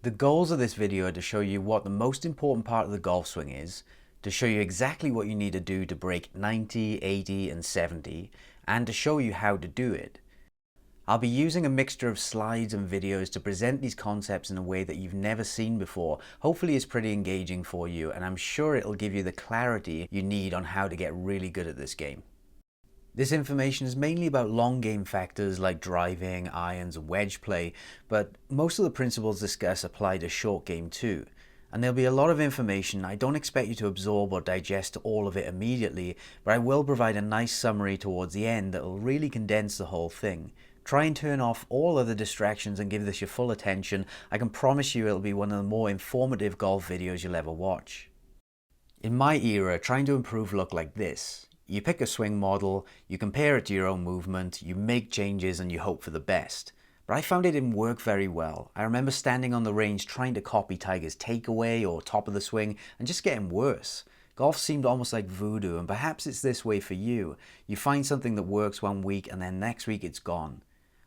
The goals of this video are to show you what the most important part of the golf swing is, to show you exactly what you need to do to break 90, 80 and 70, and to show you how to do it. I'll be using a mixture of slides and videos to present these concepts in a way that you've never seen before. Hopefully it's pretty engaging for you, and I'm sure it'll give you the clarity you need on how to get really good at this game. This information is mainly about long game factors like driving, irons and wedge play, but most of the principles discussed apply to short game too. And there'll be a lot of information. I don't expect you to absorb or digest all of it immediately, but I will provide a nice summary towards the end that will really condense the whole thing. Try and turn off all other distractions and give this your full attention. I can promise you it'll be one of the more informative golf videos you'll ever watch. In my era, trying to improve looked like this. You pick a swing model, you compare it to your own movement, you make changes and you hope for the best. But I found it didn't work very well. I remember standing on the range trying to copy Tiger's takeaway or top of the swing and just getting worse. Golf seemed almost like voodoo, and perhaps it's this way for you. You find something that works one week and then next week it's gone.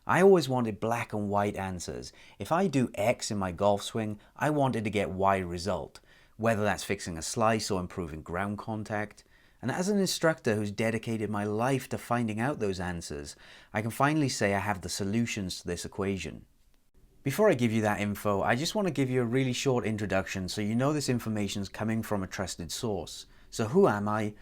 I always wanted black and white answers. If I do X in my golf swing, I wanted to get Y result, whether that's fixing a slice or improving ground contact. And as an instructor who's dedicated my life to finding out those answers, I can finally say I have the solutions to this equation. Before I give you that info, I just want to give you a really short introduction so you know this information is coming from a trusted source. So who am I?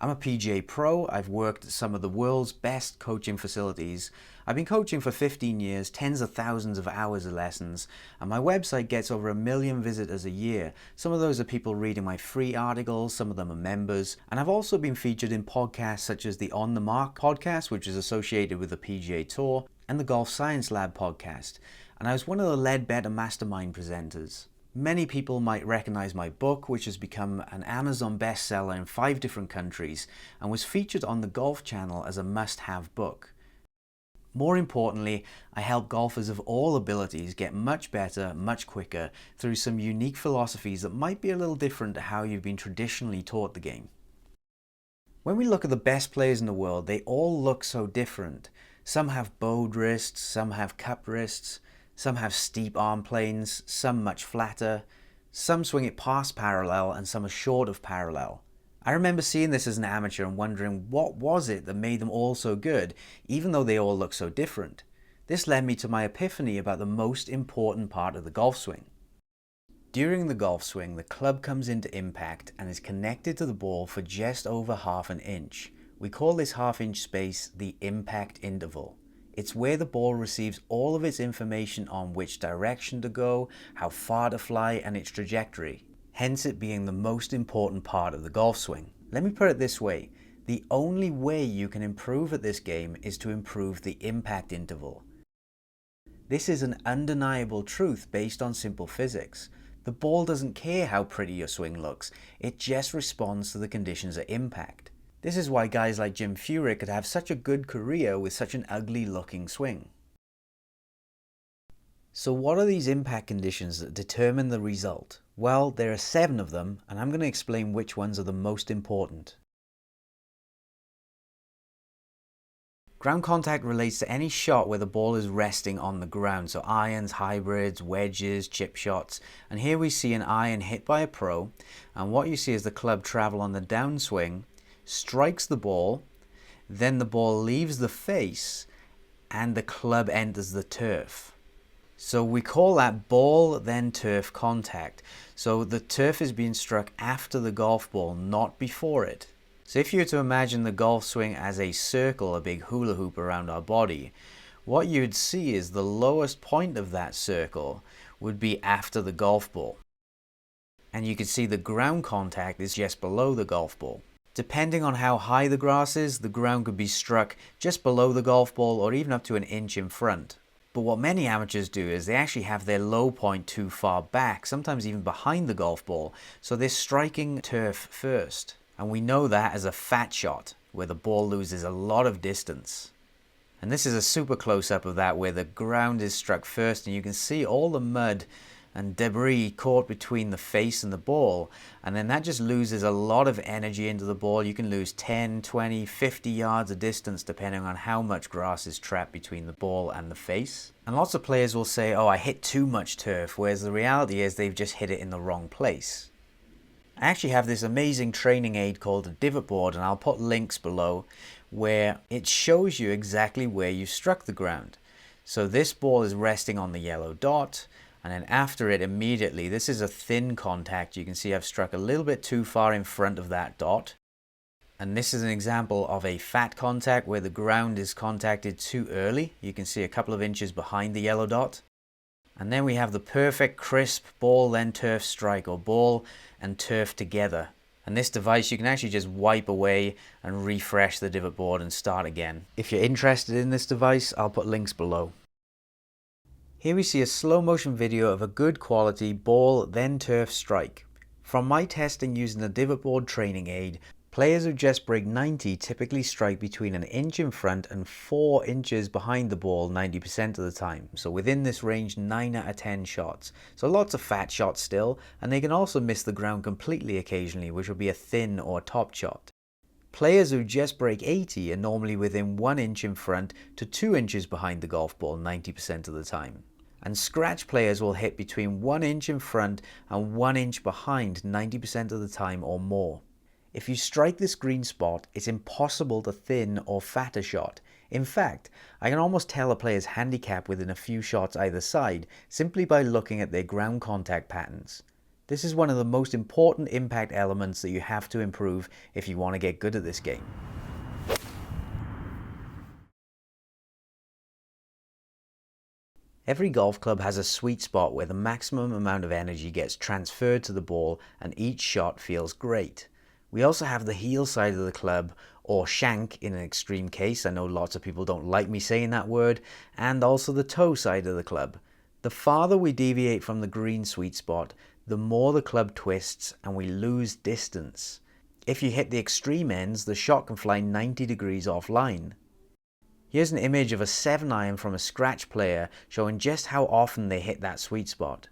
I'm a PGA pro. I've worked at some of the world's best coaching facilities. I've been coaching for 15 years, tens of thousands of hours of lessons, and my website gets over 1 million visitors a year. Some of those are people reading my free articles, some of them are members, and I've also been featured in podcasts such as the On The Mark podcast, which is associated with the PGA Tour, and the Golf Science Lab podcast, and I was one of the Leadbetter Mastermind presenters. Many people might recognize my book, which has become an Amazon bestseller in 5 different countries and was featured on the Golf Channel as a must-have book. More importantly, I help golfers of all abilities get much better, much quicker through some unique philosophies that might be a little different to how you've been traditionally taught the game. When we look at the best players in the world, they all look so different. Some have bowed wrists, some have cupped wrists, some have steep arm planes, some much flatter, some swing it past parallel and some are short of parallel. I remember seeing this as an amateur and wondering what was it that made them all so good, even though they all look so different. This led me to my epiphany about the most important part of the golf swing. During the golf swing, the club comes into impact and is connected to the ball for just over ½ an inch. We call this ½ inch space the impact interval. It's where the ball receives all of its information on which direction to go, how far to fly, and its trajectory. Hence it being the most important part of the golf swing. Let me put it this way. The only way you can improve at this game is to improve the impact interval. This is an undeniable truth based on simple physics. The ball doesn't care how pretty your swing looks. It just responds to the conditions at impact. This is why guys like Jim Furyk could have such a good career with such an ugly looking swing. So what are these impact conditions that determine the result? Well, there are 7 of them, and I'm going to explain which ones are the most important. Ground contact relates to any shot where the ball is resting on the ground, so irons, hybrids, wedges, chip shots, and here we see an iron hit by a pro, and what you see is the club travel on the downswing, strikes the ball, then the ball leaves the face and the club enters the turf. So we call that ball then turf contact. So the turf is being struck after the golf ball, not before it. So if you were to imagine the golf swing as a circle, a big hula hoop around our body, what you'd see is the lowest point of that circle would be after the golf ball. And you can see the ground contact is just below the golf ball. Depending on how high the grass is, the ground could be struck just below the golf ball or even up to an inch in front. But what many amateurs do is they actually have their low point too far back, sometimes even behind the golf ball, so they're striking turf first. And we know that as a fat shot, where the ball loses a lot of distance. And this is a super close-up of that where the ground is struck first and you can see all the mud and debris caught between the face and the ball, and then that just loses a lot of energy into the ball. You can lose 10, 20, 50 yards of distance depending on how much grass is trapped between the ball and the face. And lots of players will say, oh, I hit too much turf, whereas the reality is they've just hit it in the wrong place. I actually have this amazing training aid called a divot board, and I'll put links below, where it shows you exactly where you struck the ground. So this ball is resting on the yellow dot, and then after it immediately, this is a thin contact. You can see I've struck a little bit too far in front of that dot. And this is an example of a fat contact where the ground is contacted too early. You can see a couple of inches behind the yellow dot. And then we have the perfect crisp ball then turf strike, or ball and turf together. And this device you can actually just wipe away and refresh the divot board and start again. If you're interested in this device, I'll put links below. Here we see a slow motion video of a good quality ball then turf strike. From my testing using the divot board training aid, players who just break 90 typically strike between an inch in front and 4 inches behind the ball 90% of the time. So within this range, 9 out of 10 shots. So lots of fat shots still, and they can also miss the ground completely occasionally, which will be a thin or top shot. Players who just break 80 are normally within 1 inch in front to 2 inches behind the golf ball 90% of the time. And scratch players will hit between 1 inch in front and 1 inch behind 90% of the time or more. If you strike this green spot, it's impossible to thin or fat a shot. In fact, I can almost tell a player's handicap within a few shots either side simply by looking at their ground contact patterns. This is one of the most important impact elements that you have to improve if you want to get good at this game. Every golf club has a sweet spot where the maximum amount of energy gets transferred to the ball and each shot feels great. We also have the heel side of the club, or shank in an extreme case. I know lots of people don't like me saying that word, and also the toe side of the club. The farther we deviate from the green sweet spot, the more the club twists and we lose distance. If you hit the extreme ends, the shot can fly 90 degrees offline. Here's an image of a 7-iron from a scratch player showing just how often they hit that sweet spot.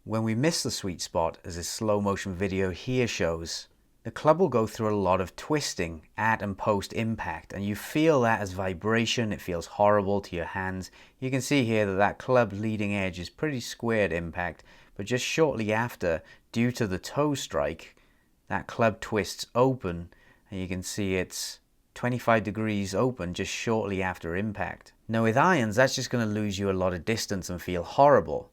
When we miss the sweet spot, as this slow motion video here shows, the club will go through a lot of twisting at and post impact, and you feel that as vibration. It feels horrible to your hands. You can see here that that club leading edge is pretty square at impact, but just shortly after, due to the toe strike, that club twists open, and you can see it's 25 degrees open just shortly after impact. Now with irons, that's just going to lose you a lot of distance and feel horrible.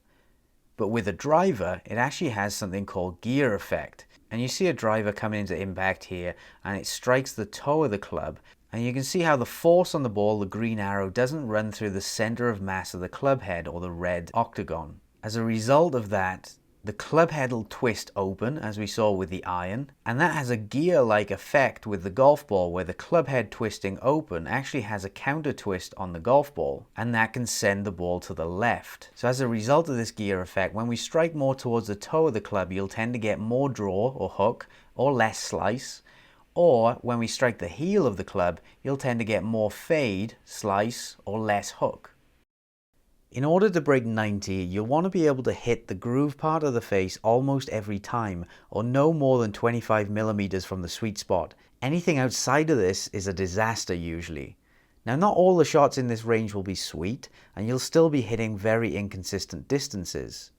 But with a driver, it actually has something called gear effect. And you see a driver coming into impact here, and it strikes the toe of the club, and you can see how the force on the ball, the green arrow, doesn't run through the center of mass of the club head, or the red octagon. As a result of that, the club head will twist open, as we saw with the iron, and that has a gear-like effect with the golf ball, where the club head twisting open actually has a counter twist on the golf ball, and that can send the ball to the left. So as a result of this gear effect, when we strike more towards the toe of the club, you'll tend to get more draw or hook, or less slice. Or when we strike the heel of the club, you'll tend to get more fade, slice, or less hook. In order to break 90, you'll want to be able to hit the groove part of the face almost every time, or no more than 25 millimeters from the sweet spot. Anything outside of this is a disaster usually. Now, not all the shots in this range will be sweet, and you'll still be hitting very inconsistent distances.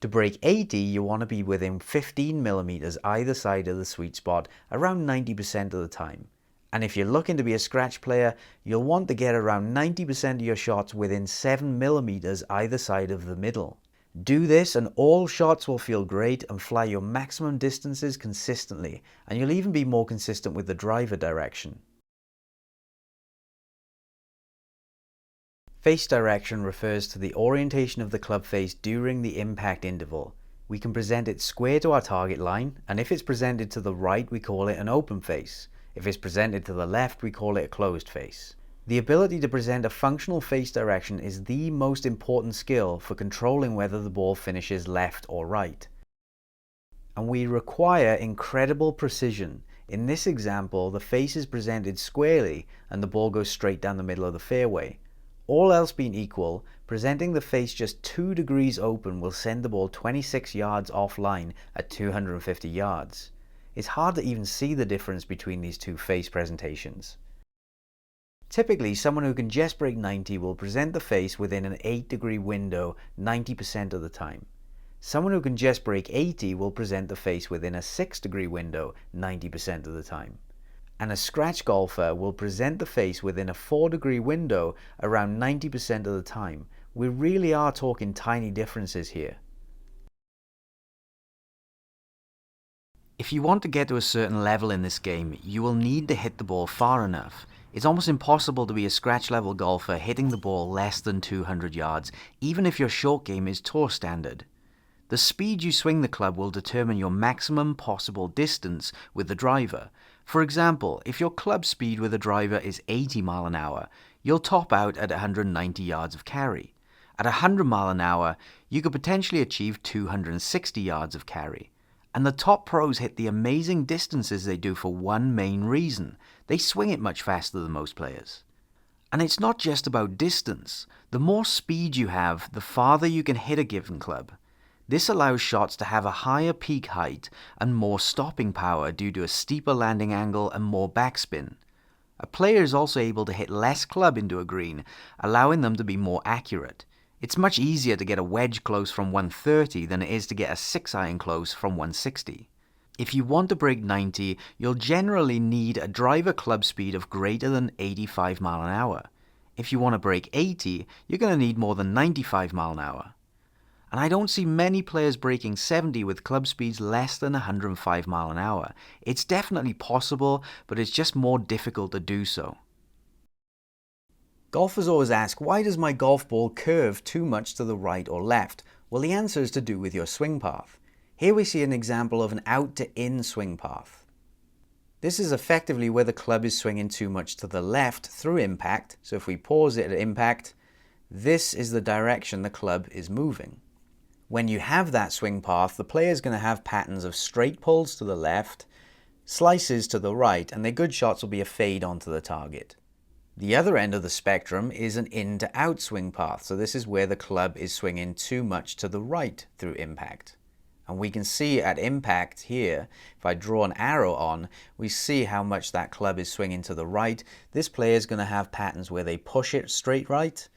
To break 80, you want to be within 15 millimeters either side of the sweet spot around 90% of the time. And if you're looking to be a scratch player, you'll want to get around 90% of your shots within 7 millimeters either side of the middle. Do this and all shots will feel great and fly your maximum distances consistently, and you'll even be more consistent with the driver direction. Face direction refers to the orientation of the club face during the impact interval. We can present it square to our target line, and if it's presented to the right, we call it an open face. If it's presented to the left, we call it a closed face. The ability to present a functional face direction is the most important skill for controlling whether the ball finishes left or right. And we require incredible precision. In this example, the face is presented squarely and the ball goes straight down the middle of the fairway. All else being equal, presenting the face just 2 degrees open will send the ball 26 yards offline at 250 yards. It's hard to even see the difference between these two face presentations. Typically, someone who can just break 90 will present the face within an 8-degree window 90% of the time. Someone who can just break 80 will present the face within a 6-degree window 90% of the time. And a scratch golfer will present the face within a 4-degree window around 90% of the time. We really are talking tiny differences here. If you want to get to a certain level in this game, you will need to hit the ball far enough. It's almost impossible to be a scratch level golfer hitting the ball less than 200 yards, even if your short game is tour standard. The speed you swing the club will determine your maximum possible distance with the driver. For example, if your club speed with a driver is 80 miles an hour, you'll top out at 190 yards of carry. At 100 miles an hour, you could potentially achieve 260 yards of carry. And the top pros hit the amazing distances they do for one main reason: they swing it much faster than most players. And it's not just about distance. The more speed you have, the farther you can hit a given club. This allows shots to have a higher peak height and more stopping power due to a steeper landing angle and more backspin. A player is also able to hit less club into a green, allowing them to be more accurate. It's much easier to get a wedge close from 130 than it is to get a 6-iron close from 160. If you want to break 90, you'll generally need a driver club speed of greater than 85 miles an hour. If you want to break 80, you're going to need more than 95 miles an hour. And I don't see many players breaking 70 with club speeds less than 105 miles an hour. It's definitely possible, but it's just more difficult to do so. Golfers always ask, why does my golf ball curve too much to the right or left? Well, the answer is to do with your swing path. Here we see an example of an out to in swing path. This is effectively where the club is swinging too much to the left through impact. So if we pause it at impact, this is the direction the club is moving. When you have that swing path, the player is going to have patterns of straight pulls to the left, slices to the right, and their good shots will be a fade onto the target. The other end of the spectrum is an in to out swing path. So this is where the club is swinging too much to the right through impact. And we can see at impact here, if I draw an arrow on, we see how much that club is swinging to the right. This player is going to have patterns where they push it straight right,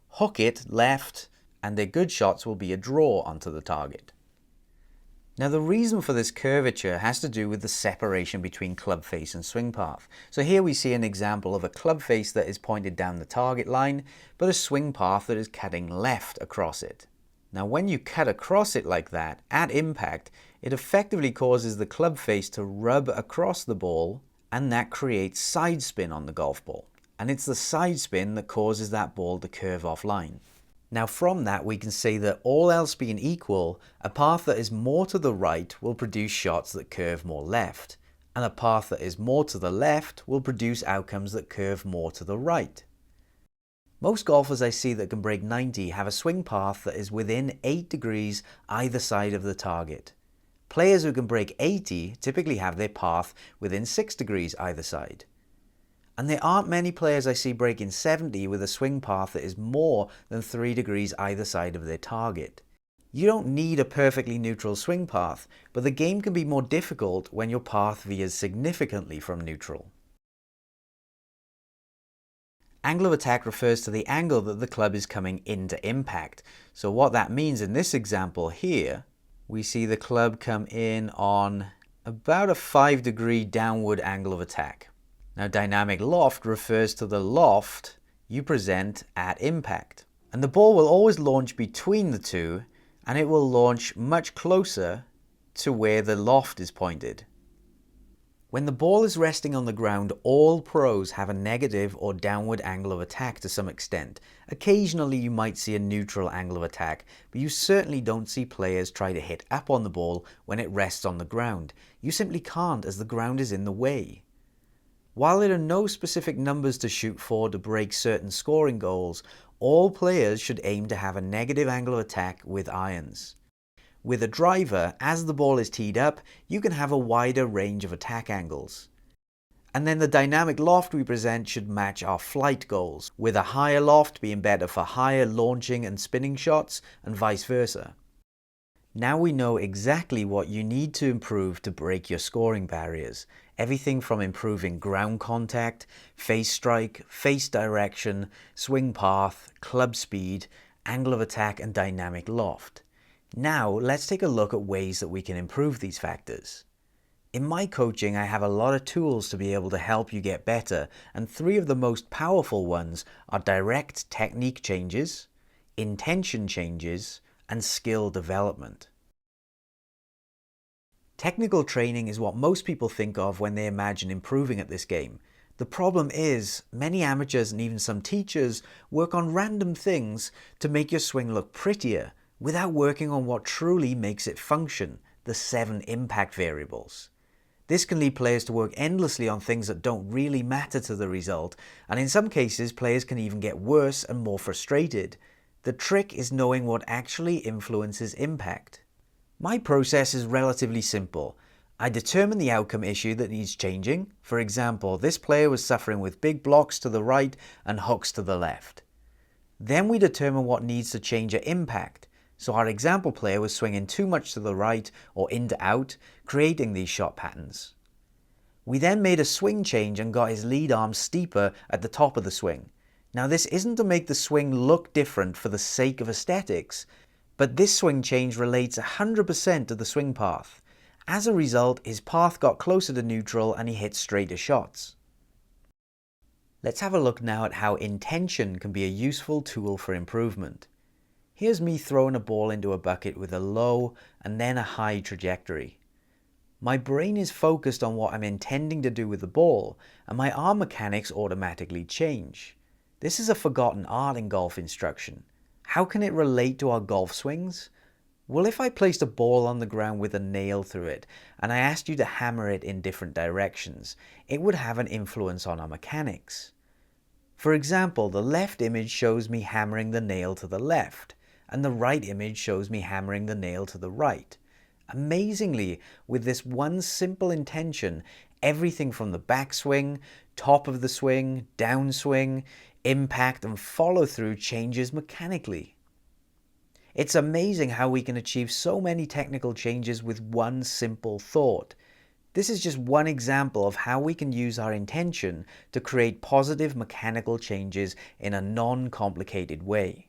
hook it left, and their good shots will be a draw onto the target. Now the reason for this curvature has to do with the separation between club face and swing path. So here we see an example of a club face that is pointed down the target line, but a swing path that is cutting left across it. Now when you cut across it like that, at impact, it effectively causes the club face to rub across the ball, and that creates side spin on the golf ball. And it's the side spin that causes that ball to curve offline. Now from that we can say that all else being equal, a path that is more to the right will produce shots that curve more left, and a path that is more to the left will produce outcomes that curve more to the right. Most golfers I see that can break 90 have a swing path that is within 8 degrees either side of the target. Players who can break 80 typically have their path within 6 degrees either side. And there aren't many players I see breaking 70 with a swing path that is more than 3 degrees either side of their target. You don't need a perfectly neutral swing path, but the game can be more difficult when your path veers significantly from neutral. Angle of attack refers to the angle that the club is coming into impact. So what that means in this example here, we see the club come in on about a 5-degree downward angle of attack. Now dynamic loft refers to the loft you present at impact. And the ball will always launch between the two, and it will launch much closer to where the loft is pointed. When the ball is resting on the ground, all pros have a negative or downward angle of attack to some extent. Occasionally you might see a neutral angle of attack, but you certainly don't see players try to hit up on the ball when it rests on the ground. You simply can't, as the ground is in the way. While there are no specific numbers to shoot for to break certain scoring goals, all players should aim to have a negative angle of attack with irons. With a driver, as the ball is teed up, you can have a wider range of attack angles. And then the dynamic loft we present should match our flight goals, with a higher loft being better for higher launching and spinning shots, and vice versa. Now we know exactly what you need to improve to break your scoring barriers. Everything from improving ground contact, face strike, face direction, swing path, club speed, angle of attack, and dynamic loft. Now let's take a look at ways that we can improve these factors. In my coaching, I have a lot of tools to be able to help you get better, and 3 of the most powerful ones are direct technique changes, intention changes, and skill development. Technical training is what most people think of when they imagine improving at this game. The problem is, many amateurs and even some teachers work on random things to make your swing look prettier, without working on what truly makes it function, the 7 impact variables. This can lead players to work endlessly on things that don't really matter to the result, and in some cases players can even get worse and more frustrated. The trick is knowing what actually influences impact. My process is relatively simple. I determine the outcome issue that needs changing. For example, this player was suffering with big blocks to the right and hooks to the left. Then we determine what needs to change at impact. So our example player was swinging too much to the right or into out, creating these shot patterns. We then made a swing change and got his lead arm steeper at the top of the swing. Now this isn't to make the swing look different for the sake of aesthetics, but this swing change relates 100% to the swing path. As a result, his path got closer to neutral and he hit straighter shots. Let's have a look now at how intention can be a useful tool for improvement. Here's me throwing a ball into a bucket with a low and then a high trajectory. My brain is focused on what I'm intending to do with the ball, and my arm mechanics automatically change. This is a forgotten art in golf instruction. How can it relate to our golf swings? Well, if I placed a ball on the ground with a nail through it, and I asked you to hammer it in different directions, it would have an influence on our mechanics. For example, the left image shows me hammering the nail to the left, and the right image shows me hammering the nail to the right. Amazingly, with this one simple intention, everything from the backswing, top of the swing, downswing, impact and follow through changes mechanically. It's amazing how we can achieve so many technical changes with one simple thought. This is just one example of how we can use our intention to create positive mechanical changes in a non-complicated way.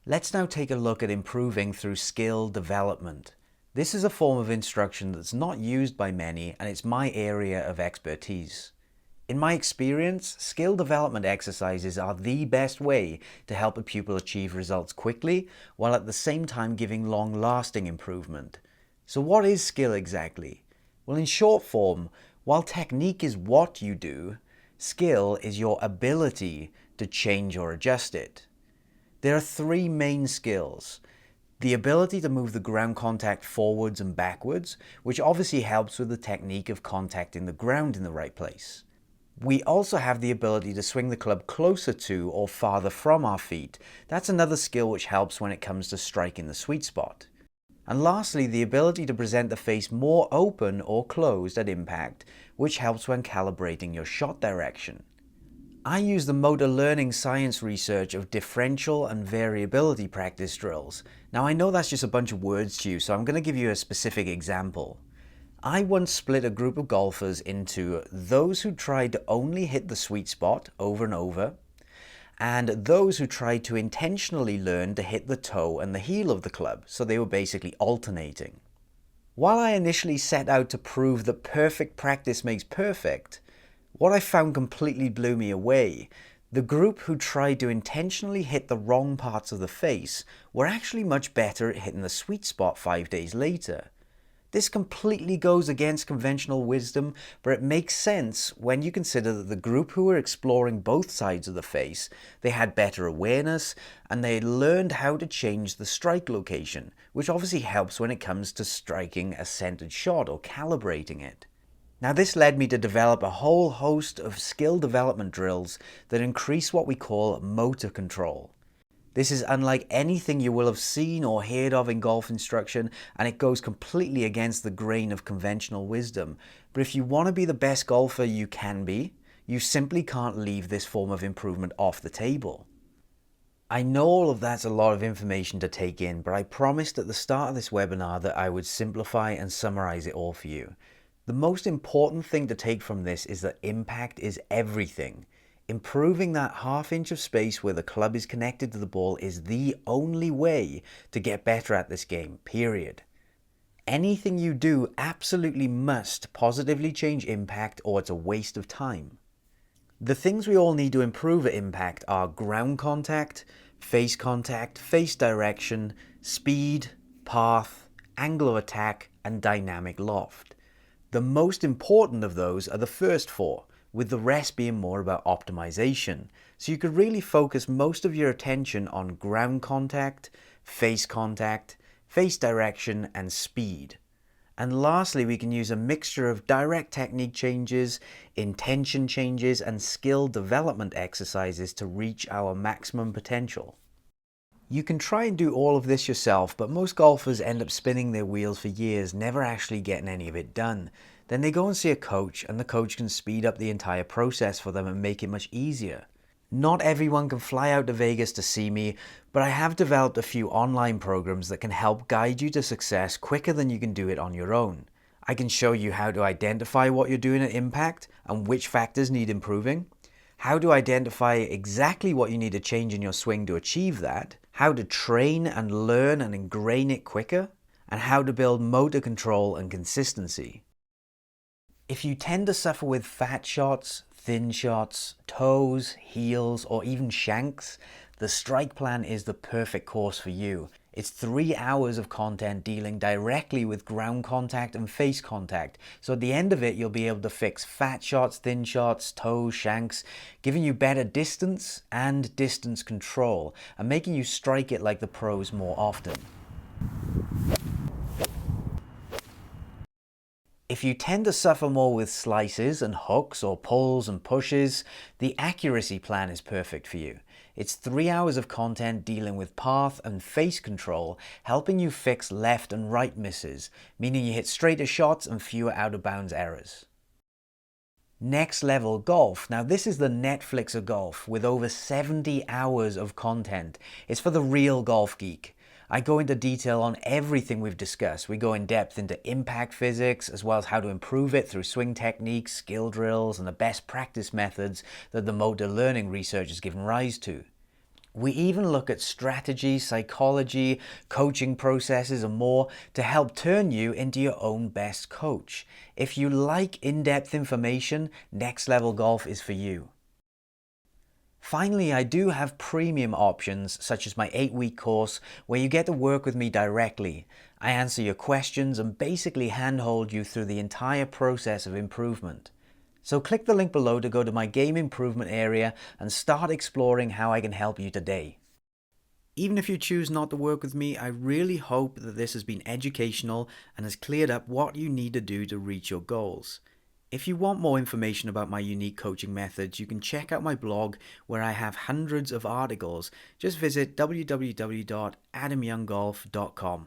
Let's now take a look at improving through skill development. This is a form of instruction that's not used by many, and it's my area of expertise. In my experience, skill development exercises are the best way to help a pupil achieve results quickly, while at the same time giving long-lasting improvement. So what is skill exactly? Well, in short form, while technique is what you do, skill is your ability to change or adjust it. There are 3 main skills. The ability to move the ground contact forwards and backwards, which obviously helps with the technique of contacting the ground in the right place. We also have the ability to swing the club closer to or farther from our feet. That's another skill which helps when it comes to striking the sweet spot. And lastly, the ability to present the face more open or closed at impact, which helps when calibrating your shot direction. I use the motor learning science research of differential and variability practice drills. Now I know that's just a bunch of words to you, so I'm going to give you a specific example. I once split a group of golfers into those who tried to only hit the sweet spot over and over, and those who tried to intentionally learn to hit the toe and the heel of the club, so they were basically alternating. While I initially set out to prove that perfect practice makes perfect, what I found completely blew me away. The group who tried to intentionally hit the wrong parts of the face were actually much better at hitting the sweet spot 5 days later. This completely goes against conventional wisdom, but it makes sense when you consider that the group who were exploring both sides of the face, they had better awareness and they learned how to change the strike location, which obviously helps when it comes to striking a centered shot or calibrating it. Now this led me to develop a whole host of skill development drills that increase what we call motor control. This is unlike anything you will have seen or heard of in golf instruction, and it goes completely against the grain of conventional wisdom. But if you want to be the best golfer you can be, you simply can't leave this form of improvement off the table. I know all of that's a lot of information to take in, but I promised at the start of this webinar that I would simplify and summarize it all for you. The most important thing to take from this is that impact is everything. Improving that half-inch of space where the club is connected to the ball is the only way to get better at this game, period. Anything you do absolutely must positively change impact, or it's a waste of time. The things we all need to improve at impact are ground contact, face direction, speed, path, angle of attack, and dynamic loft. The most important of those are the first four, with the rest being more about optimization. So you could really focus most of your attention on ground contact, face direction, and speed. And lastly, we can use a mixture of direct technique changes, intention changes, and skill development exercises to reach our maximum potential. You can try and do all of this yourself, but most golfers end up spinning their wheels for years, never actually getting any of it done. Then they go and see a coach, and the coach can speed up the entire process for them and make it much easier. Not everyone can fly out to Vegas to see me, but I have developed a few online programs that can help guide you to success quicker than you can do it on your own. I can show you how to identify what you're doing at impact and which factors need improving, how to identify exactly what you need to change in your swing to achieve that, how to train and learn and ingrain it quicker, and how to build motor control and consistency. If you tend to suffer with fat shots, thin shots, toes, heels, or even shanks, the strike plan is the perfect course for you. It's 3 hours of content dealing directly with ground contact and face contact. So at the end of it, you'll be able to fix fat shots, thin shots, toes, shanks, giving you better distance and distance control, and making you strike it like the pros more often. If you tend to suffer more with slices and hooks or pulls and pushes, the accuracy plan is perfect for you. It's 3 hours of content dealing with path and face control, helping you fix left and right misses, meaning you hit straighter shots and fewer out of bounds errors. Next Level Golf. Now this is the Netflix of golf with over 70 hours of content. It's for the real golf geek. I go into detail on everything we've discussed. We go in depth into impact physics, as well as how to improve it through swing techniques, skill drills, and the best practice methods that the motor learning research has given rise to. We even look at strategy, psychology, coaching processes, and more to help turn you into your own best coach. If you like in-depth information, Next Level Golf is for you. Finally, I do have premium options such as my 8-week course where you get to work with me directly. I answer your questions and basically handhold you through the entire process of improvement. So click the link below to go to my game improvement area and start exploring how I can help you today. Even if you choose not to work with me, I really hope that this has been educational and has cleared up what you need to do to reach your goals. If you want more information about my unique coaching methods, you can check out my blog where I have hundreds of articles. Just visit www.adamyounggolf.com.